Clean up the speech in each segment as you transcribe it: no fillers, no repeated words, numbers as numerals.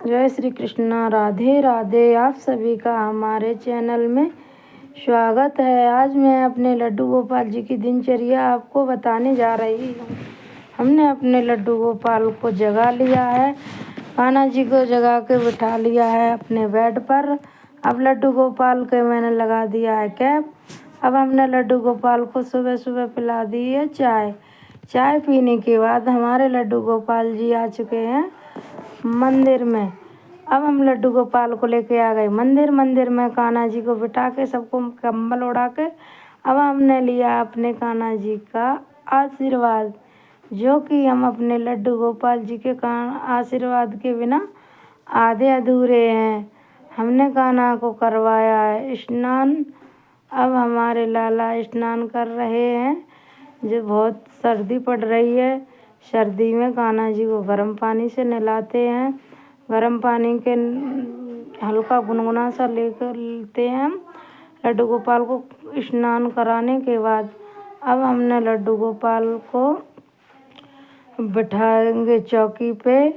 जय श्री कृष्णा, राधे राधे। आप सभी का हमारे चैनल में स्वागत है। आज मैं अपने लड्डू गोपाल जी की दिनचर्या आपको बताने जा रही हूँ। हमने अपने लड्डू गोपाल को जगा लिया है, कान्हा जी को जगा के बिठा लिया है अपने बेड पर। अब लड्डू गोपाल के मैंने लगा दिया है कैप। अब हमने लड्डू गोपाल को सुबह सुबह पिला दी है चाय। चाय पीने के बाद हमारे लड्डू गोपाल जी आ चुके हैं मंदिर में। अब हम लड्डू गोपाल को लेके आ गए मंदिर में कान्हा जी को बिठा के सबको कंबल उड़ा के। अब हमने लिया अपने कान्हा जी का आशीर्वाद, जो कि हम अपने लड्डू गोपाल जी के आशीर्वाद के बिना आधे अधूरे हैं। हमने कान्हा को करवाया है स्नान। अब हमारे लाला स्नान कर रहे हैं। जो बहुत सर्दी पड़ रही है, सर्दी में कान्हा जी को गर्म पानी से नहलाते हैं। गर्म पानी के हल्का गुनगुना सा लेकर लेते हैं हम लड्डू गोपाल को स्नान कराने के बाद। अब हमने लड्डू गोपाल को बिठाएंगे चौकी पे।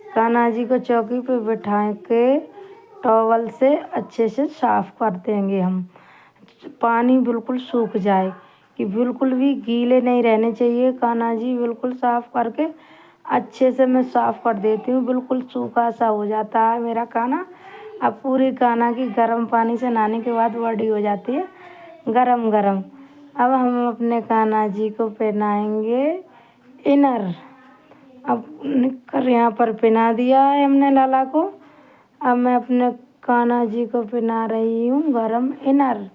कान्हा जी को चौकी पे बिठा के टॉवल से अच्छे से साफ कर देंगे हम। पानी बिल्कुल सूख जाए, कि बिल्कुल भी गीले नहीं रहने चाहिए। कान्हा जी बिल्कुल साफ करके अच्छे से मैं साफ कर देती हूँ। बिल्कुल सूखा सा हो जाता है मेरा कान्हा। अब पूरी कान्हा की गर्म पानी से नहाने के बाद बॉडी हो जाती है गरम गरम। अब हम अपने कान्हा जी को पहनाएंगे इनर। अब निक्कर यहाँ पर पहना दिया है हमने लाला को। अब मैं अपने कान्हा जी को पहना रही हूँ गरम इनर।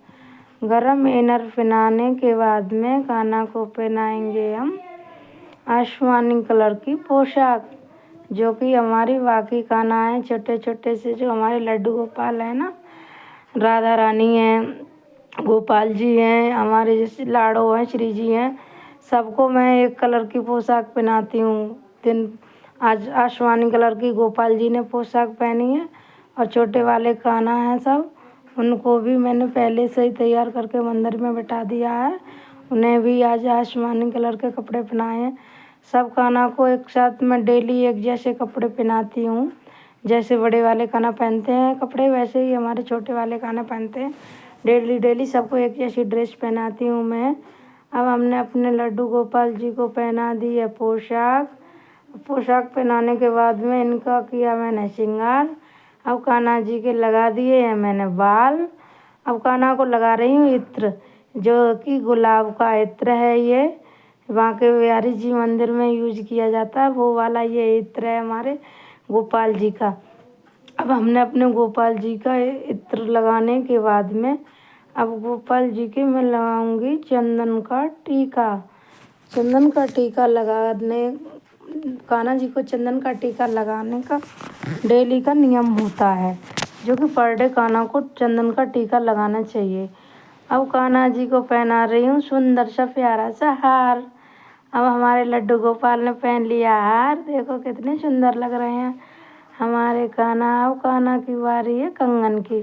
गरम इनर पहनाने के बाद में कान्हा को पहनाएंगे हम आसमानी कलर की पोशाक, जो कि हमारी बाकी कान्हा है छोटे छोटे से, जो हमारे लड्डू गोपाल है ना, राधा रानी हैं, गोपाल जी हैं, हमारे जैसे लाडो हैं, श्री जी हैं, सबको मैं एक कलर की पोशाक पहनाती हूँ। आज आसमानी कलर की गोपाल जी ने पोशाक पहनी है और छोटे वाले कान्हा हैं सब, उनको भी मैंने पहले से ही तैयार करके मंदिर में बिठा दिया है। उन्हें भी आज आसमानी कलर के कपड़े पहनाए हैं। सब कान्हा को एक साथ में डेली एक जैसे कपड़े पहनाती हूँ। जैसे बड़े वाले कान्हा पहनते हैं कपड़े, वैसे ही हमारे छोटे वाले कान्हा पहनते हैं। डेली सबको एक जैसी ड्रेस पहनाती हूँ मैं। अब हमने अपने लड्डू गोपाल जी को पहना दी है पोशाक। पोशाक पहनाने के बाद में इनका किया मैंने श्रृंगार। अब कान्हा जी के लगा दिए हैं मैंने बाल। अब कान्हा को लगा रही हूँ इत्र, जो कि गुलाब का इत्र है। ये वहाँ के बिहारी जी मंदिर में यूज किया जाता है, वो वाला ये इत्र है हमारे गोपाल जी का। अब हमने अपने गोपाल जी का इत्र लगाने के बाद में अब गोपाल जी के मैं लगाऊंगी चंदन का टीका। चंदन का टीका लगाने, कान्हा जी को चंदन का टीका लगाने का डेली का नियम होता है, जो कि पर डे कान्हा को चंदन का टीका लगाना चाहिए। अब कान्हा जी को पहना रही हूँ सुंदर सा प्यारा सा हार। अब हमारे लड्डू गोपाल ने पहन लिया हार, देखो कितने सुंदर लग रहे हैं हमारे कान्हा। अब कान्हा की बारी है कंगन की।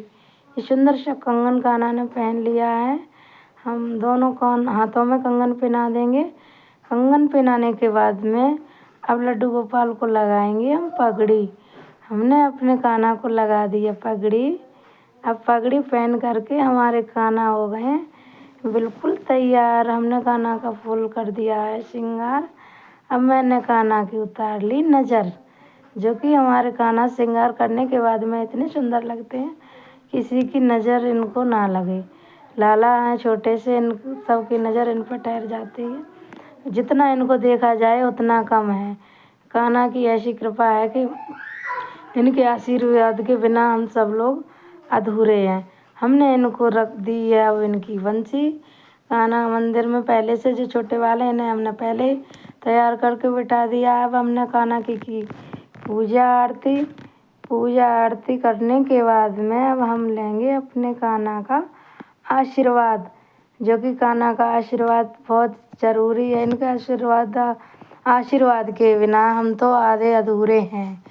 ये सुंदर सा कंगन कान्हा ने पहन लिया है। हम दोनों हाथों में कंगन पहना देंगे। कंगन पहनाने के बाद में अब लड्डू गोपाल को लगाएंगे हम पगड़ी। हमने अपने कान्हा को लगा दी है पगड़ी। अब पगड़ी पहन करके हमारे कान्हा हो गए हैं बिल्कुल तैयार। हमने कान्हा का फुल कर दिया है श्रृंगार। अब मैंने कान्हा की उतार ली नज़र, जो कि हमारे कान्हा श्रृंगार करने के बाद में इतने सुंदर लगते हैं, किसी की नज़र इनको ना लगे। लाला हैं छोटे से, इन सबकी नज़र इन पर ठहर जाती है। जितना इनको देखा जाए उतना कम है। कान्हा की ऐसी कृपा है कि इनके आशीर्वाद के बिना हम सब लोग अधूरे हैं। हमने इनको रख दी है अब इनकी बंसी। कान्हा मंदिर में पहले से जो छोटे वाले इन्हें हमने पहले ही तैयार करके बिठा दिया है। अब हमने कान्हा की पूजा आरती करने के बाद में अब हम लेंगे अपने कान्हा का आशीर्वाद, जो कि कान्हा का आशीर्वाद बहुत ज़रूरी है। इनके आशीर्वाद के बिना हम तो आधे अधूरे हैं।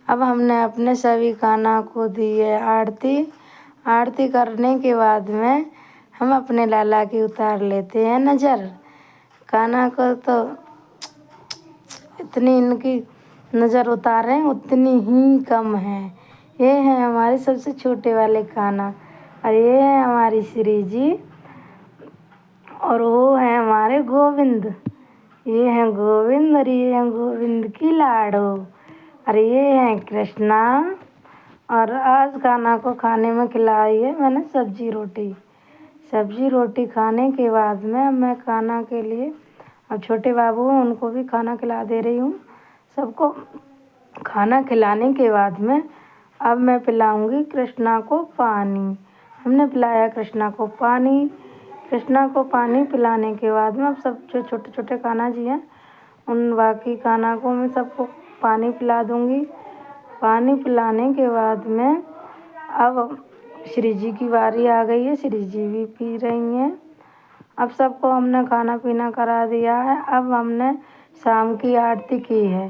अब हमने अपने सभी कान्हा को दी है आरती करने के बाद में हम अपने लाला की उतार लेते हैं नज़र। कान्हा को तो इतनी इनकी नज़र उतारें उतनी ही कम है। ये हैं हमारे सबसे छोटे वाले कान्हा और ये है हमारी श्री जी और वो है हमारे गोविंद। ये हैं गोविंद और ये हैं गोविंद की लाडो और ये हैं कृष्णा। और आज कान्हा को खाने में खिलाई है मैंने सब्जी रोटी खाने के बाद में अब मैं कान्हा के लिए अब छोटे बाबू हैं उनको भी खाना खिला दे रही हूँ। सबको खाना खिलाने के बाद में अब मैं पिलाऊंगी कृष्णा को पानी। हमने पिलाया कृष्णा को पानी पिलाने के बाद में अब सब जो छोटे छोटे कान्हा जी हैं उन बाकी कान्हा को मैं सबको पानी पिला दूंगी। पानी पिलाने के बाद में अब श्री जी की बारी आ गई है। श्री जी भी पी रही हैं। अब सबको हमने खाना पीना करा दिया है। अब हमने शाम की आरती की है।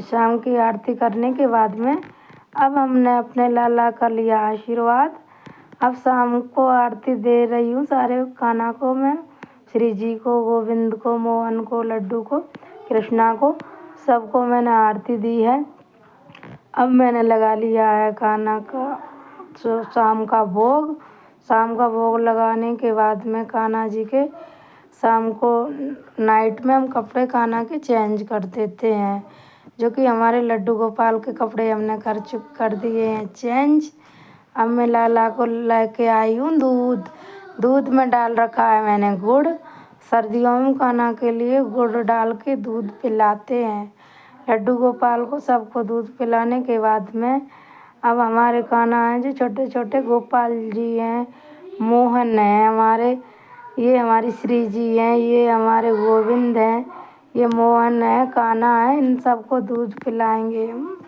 शाम की आरती करने के बाद में अब हमने अपने लाला का लिया आशीर्वाद। अब शाम को आरती दे रही हूँ सारे कान्हा को मैं, श्री जी को, गोविंद को, मोहन को, लड्डू को, कृष्णा को, सबको मैंने आरती दी है। अब मैंने लगा लिया है कान्हा का शाम का भोग लगाने के बाद में कान्हा जी के शाम को नाइट में हम कपड़े कान्हा के चेंज कर देते हैं, जो कि हमारे लड्डू गोपाल के कपड़े हमने कर दिए हैं चेंज। अब मैं लाला को लेके आई हूँ दूध में डाल रखा है मैंने गुड़। सर्दियों में कान्हा के लिए गुड़ डाल के दूध पिलाते हैं लड्डू गोपाल को। सबको दूध पिलाने के बाद में अब हमारे कान्हा हैं जो छोटे छोटे गोपाल जी हैं, मोहन हैं हमारे, ये हमारी श्री जी हैं, ये हमारे गोविंद हैं, ये मोहन है, कान्हा है, इन सबको दूध पिलाएंगे हम।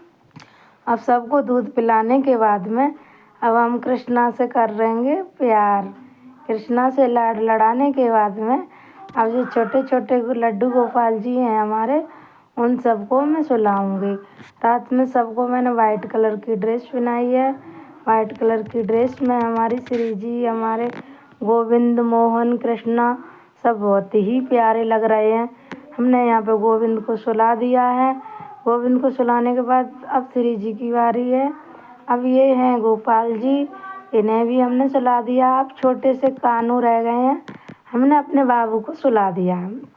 अब सबको दूध पिलाने के बाद में अब हम कृष्णा से कर रहेंगे प्यार। कृष्णा से लाड लड़ाने के बाद में अब जो छोटे छोटे लड्डू गोपाल जी हैं हमारे, उन सबको मैं सुलाऊंगी। रात में सबको मैंने वाइट कलर की ड्रेस पहनाई है। वाइट कलर की ड्रेस में हमारी श्री जी, हमारे गोविंद, मोहन, कृष्णा सब बहुत ही प्यारे लग रहे हैं। हमने यहाँ पे गोविंद को सुला दिया है। गोविंद को सुलाने के बाद अब श्री जी की बारी है। अब ये हैं गोपाल जी, इन्हें भी हमने सुला दिया। अब छोटे से कान्हू रह गए हैं, हमने अपने बाबू को सुला दिया है।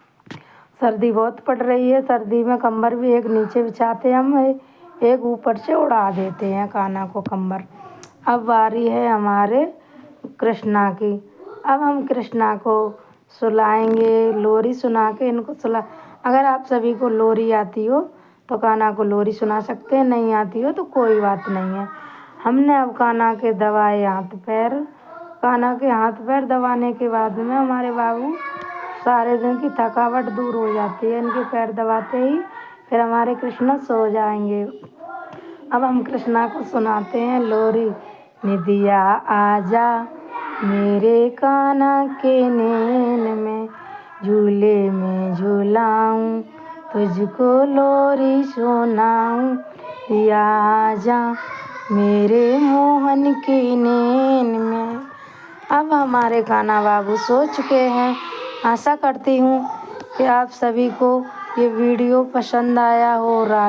सर्दी बहुत पड़ रही है, सर्दी में कंबल भी एक नीचे बिछाते हैं हम, एक ऊपर से उड़ा देते हैं कान्हा को कंबल। अब बारी है हमारे कृष्णा की। अब हम कृष्णा को सुलाएंगे, लोरी सुना के इनको सुला। अगर आप सभी को लोरी आती हो तो कान्हा को लोरी सुना सकते हैं, नहीं आती हो तो कोई बात नहीं है। हमने अब कान्हा के दबाए हाथ पैर। कान्हा के हाथ पैर दबाने के बाद में हमारे बाबू सारे दिन की थकावट दूर हो जाती है इनके पैर दबाते ही, फिर हमारे कृष्णा सो जाएंगे। अब हम कृष्णा को सुनाते हैं लोरी। निदिया आजा मेरे कान्हा के नैन में, झूले में झूलाऊं तुझको लोरी सुनाऊं। दिया आजा मेरे मोहन के नैन में। अब हमारे कान्हा बाबू सो चुके हैं। आशा करती हूँ कि आप सभी को ये वीडियो पसंद आया हो। राधे।